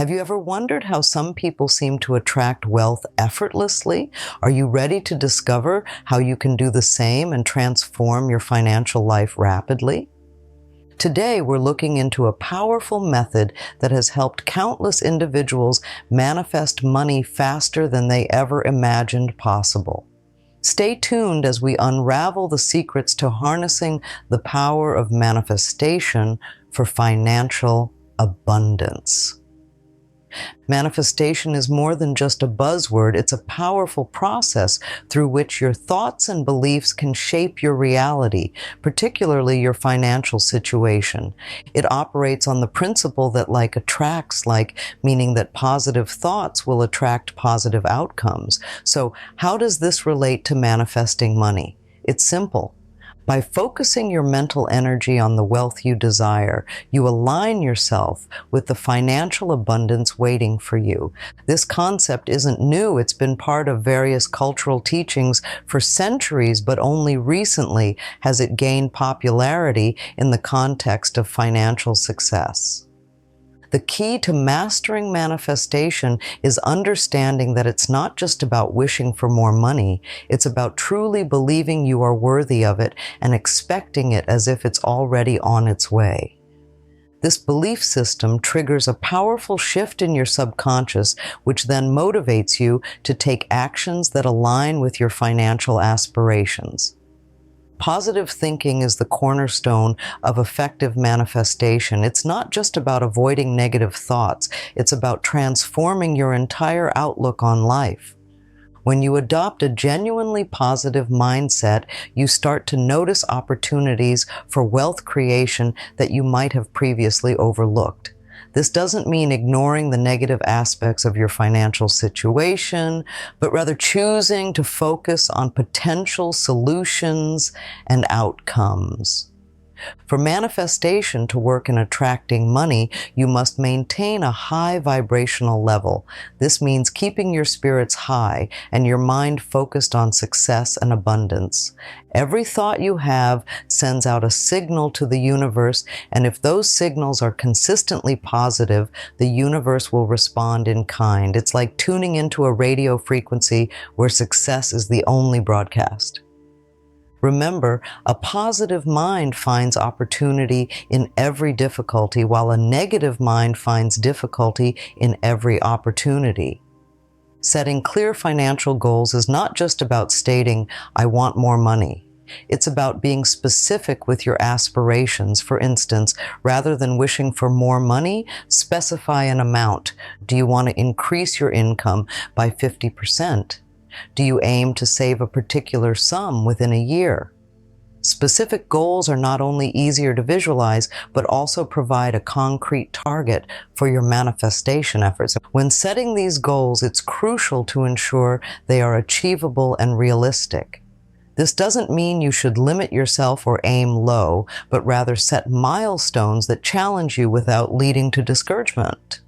Have you ever wondered how some people seem to attract wealth effortlessly? Are you ready to discover how you can do the same and transform your financial life rapidly? Today, we're looking into a powerful method that has helped countless individuals manifest money faster than they ever imagined possible. Stay tuned as we unravel the secrets to harnessing the power of manifestation for financial abundance. Manifestation is more than just a buzzword. It's a powerful process through which your thoughts and beliefs can shape your reality, particularly your financial situation. It operates on the principle that like attracts like, meaning that positive thoughts will attract positive outcomes. So how does this relate to manifesting money? It's simple. By focusing your mental energy on the wealth you desire, you align yourself with the financial abundance waiting for you. This concept isn't new. It's been part of various cultural teachings for centuries, but only recently has it gained popularity in the context of financial success. The key to mastering manifestation is understanding that it's not just about wishing for more money, it's about truly believing you are worthy of it and expecting it as if it's already on its way. This belief system triggers a powerful shift in your subconscious, which then motivates you to take actions that align with your financial aspirations. Positive thinking is the cornerstone of effective manifestation. It's not just about avoiding negative thoughts. It's about transforming your entire outlook on life. When you adopt a genuinely positive mindset, you start to notice opportunities for wealth creation that you might have previously overlooked. This doesn't mean ignoring the negative aspects of your financial situation, but rather choosing to focus on potential solutions and outcomes. For manifestation to work in attracting money, you must maintain a high vibrational level. This means keeping your spirits high and your mind focused on success and abundance. Every thought you have sends out a signal to the universe, and if those signals are consistently positive, the universe will respond in kind. It's like tuning into a radio frequency where success is the only broadcast. Remember, a positive mind finds opportunity in every difficulty, while a negative mind finds difficulty in every opportunity. Setting clear financial goals is not just about stating, "I want more money." It's about being specific with your aspirations. For instance, rather than wishing for more money, specify an amount. Do you want to increase your income by 50%? Do you aim to save a particular sum within a year? Specific goals are not only easier to visualize, but also provide a concrete target for your manifestation efforts. When setting these goals, it's crucial to ensure they are achievable and realistic. This doesn't mean you should limit yourself or aim low, but rather set milestones that challenge you without leading to discouragement.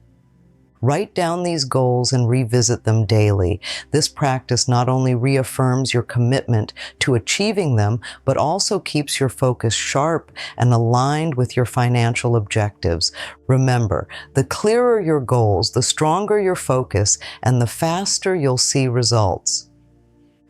Write down these goals and revisit them daily. This practice not only reaffirms your commitment to achieving them, but also keeps your focus sharp and aligned with your financial objectives. Remember, the clearer your goals, the stronger your focus, and the faster you'll see results.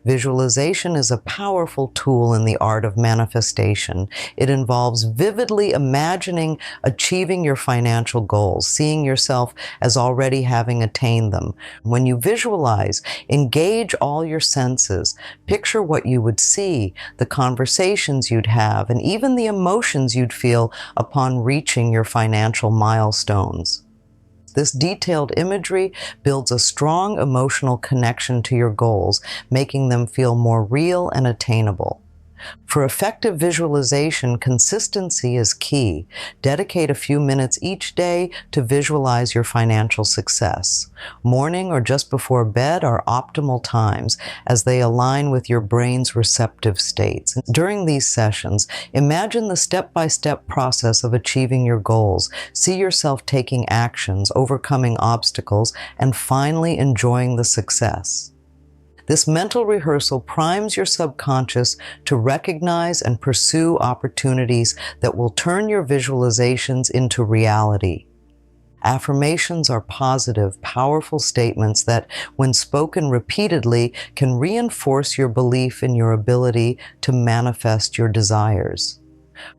Visualization is a powerful tool in the art of manifestation. It involves vividly imagining achieving your financial goals, seeing yourself as already having attained them. When you visualize, engage all your senses. Picture what you would see, the conversations you'd have, and even the emotions you'd feel upon reaching your financial milestones. This detailed imagery builds a strong emotional connection to your goals, making them feel more real and attainable. For effective visualization, consistency is key. Dedicate a few minutes each day to visualize your financial success. Morning or just before bed are optimal times as they align with your brain's receptive states. During these sessions, imagine the step-by-step process of achieving your goals. See yourself taking actions, overcoming obstacles, and finally enjoying the success. This mental rehearsal primes your subconscious to recognize and pursue opportunities that will turn your visualizations into reality. Affirmations are positive, powerful statements that, when spoken repeatedly, can reinforce your belief in your ability to manifest your desires.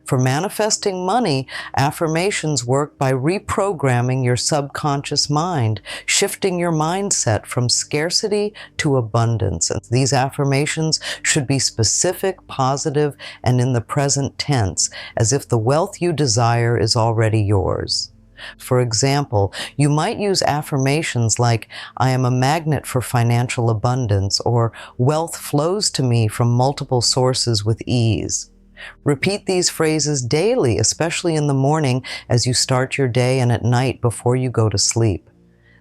For manifesting money, affirmations work by reprogramming your subconscious mind, shifting your mindset from scarcity to abundance. And these affirmations should be specific, positive, and in the present tense, as if the wealth you desire is already yours. For example, you might use affirmations like, "I am a magnet for financial abundance," or "Wealth flows to me from multiple sources with ease." Repeat these phrases daily, especially in the morning as you start your day and at night before you go to sleep.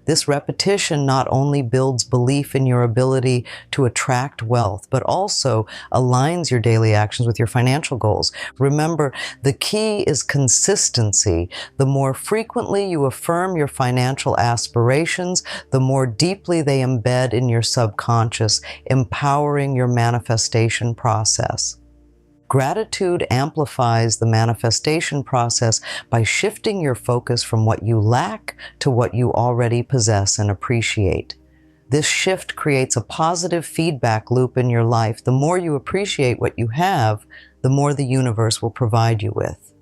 This repetition not only builds belief in your ability to attract wealth, but also aligns your daily actions with your financial goals. Remember, the key is consistency. The more frequently you affirm your financial aspirations, the more deeply they embed in your subconscious, empowering your manifestation process. Gratitude amplifies the manifestation process by shifting your focus from what you lack to what you already possess and appreciate. This shift creates a positive feedback loop in your life. The more you appreciate what you have, the more the universe will provide you with.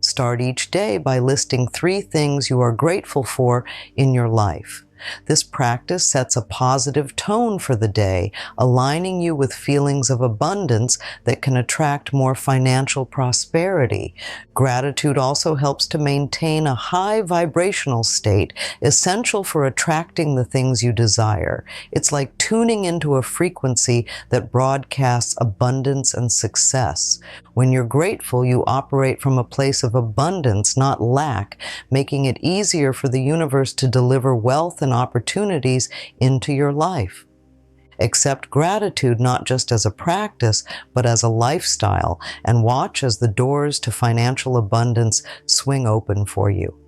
Start each day by listing 3 things you are grateful for in your life. This practice sets a positive tone for the day, aligning you with feelings of abundance that can attract more financial prosperity. Gratitude also helps to maintain a high vibrational state, essential for attracting the things you desire. It's like tuning into a frequency that broadcasts abundance and success. When you're grateful, you operate from a place of abundance, not lack, making it easier for the universe to deliver wealth and opportunities into your life. Accept gratitude not just as a practice, but as a lifestyle, and watch as the doors to financial abundance swing open for you.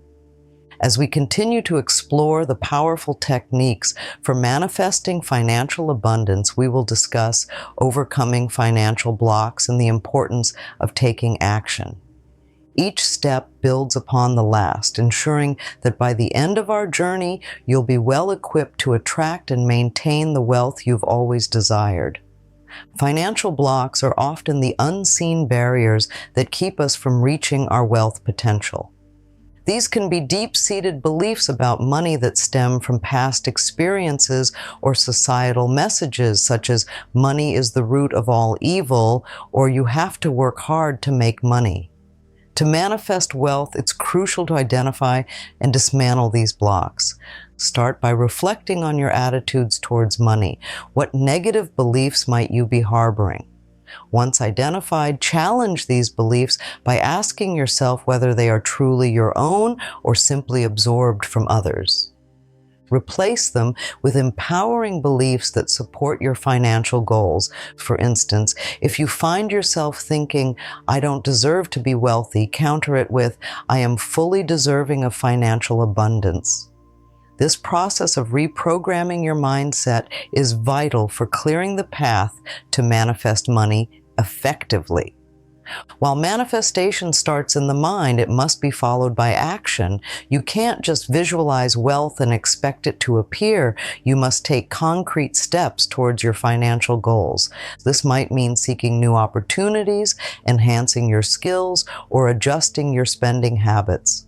As we continue to explore the powerful techniques for manifesting financial abundance, we will discuss overcoming financial blocks and the importance of taking action. Each step builds upon the last, ensuring that by the end of our journey, you'll be well equipped to attract and maintain the wealth you've always desired. Financial blocks are often the unseen barriers that keep us from reaching our wealth potential. These can be deep-seated beliefs about money that stem from past experiences or societal messages, such as "money is the root of all evil," or "you have to work hard to make money." To manifest wealth, it's crucial to identify and dismantle these blocks. Start by reflecting on your attitudes towards money. What negative beliefs might you be harboring? Once identified, challenge these beliefs by asking yourself whether they are truly your own or simply absorbed from others. Replace them with empowering beliefs that support your financial goals. For instance, if you find yourself thinking, "I don't deserve to be wealthy," counter it with, "I am fully deserving of financial abundance." This process of reprogramming your mindset is vital for clearing the path to manifest money effectively. While manifestation starts in the mind, it must be followed by action. You can't just visualize wealth and expect it to appear. You must take concrete steps towards your financial goals. This might mean seeking new opportunities, enhancing your skills, or adjusting your spending habits.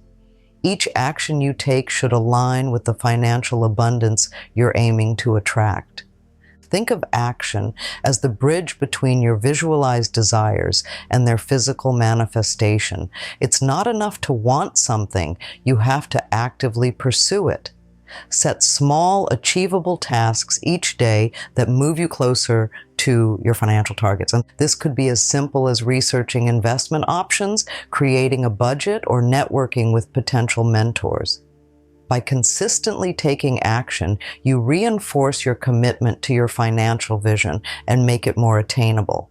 Each action you take should align with the financial abundance you're aiming to attract. Think of action as the bridge between your visualized desires and their physical manifestation. It's not enough to want something, you have to actively pursue it. Set small, achievable tasks each day that move you closer to your financial targets. And this could be as simple as researching investment options, creating a budget, or networking with potential mentors. By consistently taking action, you reinforce your commitment to your financial vision and make it more attainable.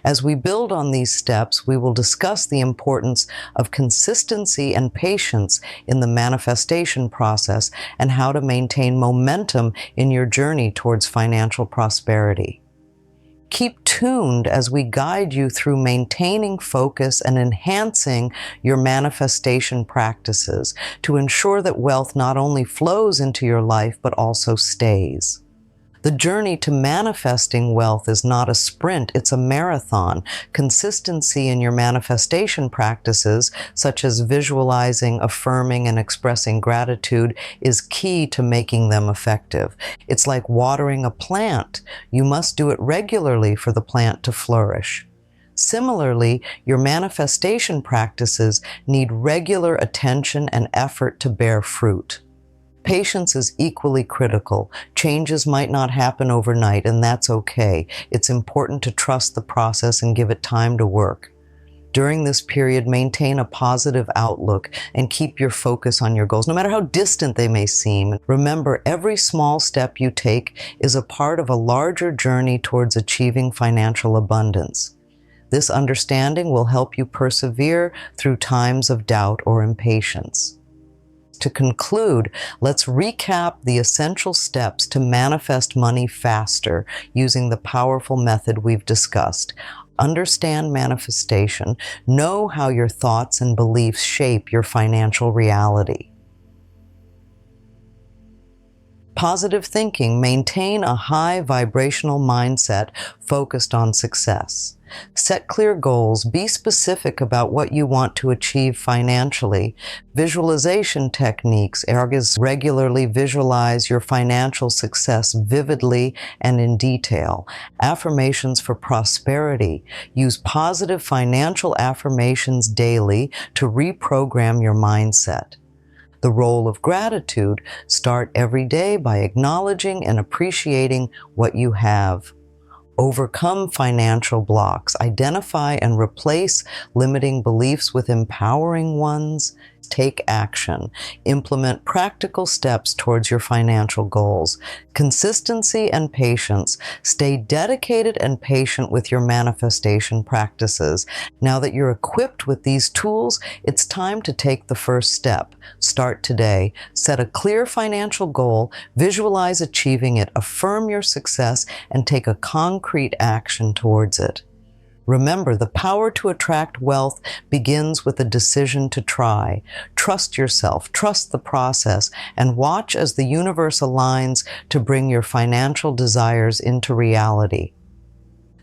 As we build on these steps, we will discuss the importance of consistency and patience in the manifestation process and how to maintain momentum in your journey towards financial prosperity. Keep tuned as we guide you through maintaining focus and enhancing your manifestation practices to ensure that wealth not only flows into your life, but also stays. The journey to manifesting wealth is not a sprint, it's a marathon. Consistency in your manifestation practices, such as visualizing, affirming, and expressing gratitude, is key to making them effective. It's like watering a plant. You must do it regularly for the plant to flourish. Similarly, your manifestation practices need regular attention and effort to bear fruit. Patience is equally critical. Changes might not happen overnight, and that's okay. It's important to trust the process and give it time to work. During this period, maintain a positive outlook and keep your focus on your goals, no matter how distant they may seem. Remember, every small step you take is a part of a larger journey towards achieving financial abundance. This understanding will help you persevere through times of doubt or impatience. To conclude, let's recap the essential steps to manifest money faster using the powerful method we've discussed. Understand manifestation. Know how your thoughts and beliefs shape your financial reality. Positive thinking. Maintain a high vibrational mindset focused on success. Set clear goals. Be specific about what you want to achieve financially. Visualization techniques. Regularly visualize your financial success vividly and in detail. Affirmations for prosperity. Use positive financial affirmations daily to reprogram your mindset. The role of gratitude. Start every day by acknowledging and appreciating what you have. Overcome financial blocks. Identify and replace limiting beliefs with empowering ones. Take action. Implement practical steps towards your financial goals. Consistency and patience. Stay dedicated and patient with your manifestation practices. Now that you're equipped with these tools, it's time to take the first step. Start today. Set a clear financial goal, visualize achieving it, affirm your success, and take a concrete action towards it. Remember, the power to attract wealth begins with a decision to try. Trust yourself, trust the process, and watch as the universe aligns to bring your financial desires into reality.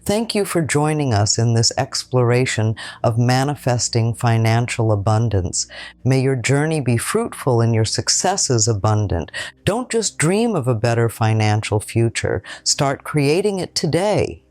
Thank you for joining us in this exploration of manifesting financial abundance. May your journey be fruitful and your successes abundant. Don't just dream of a better financial future. Start creating it today.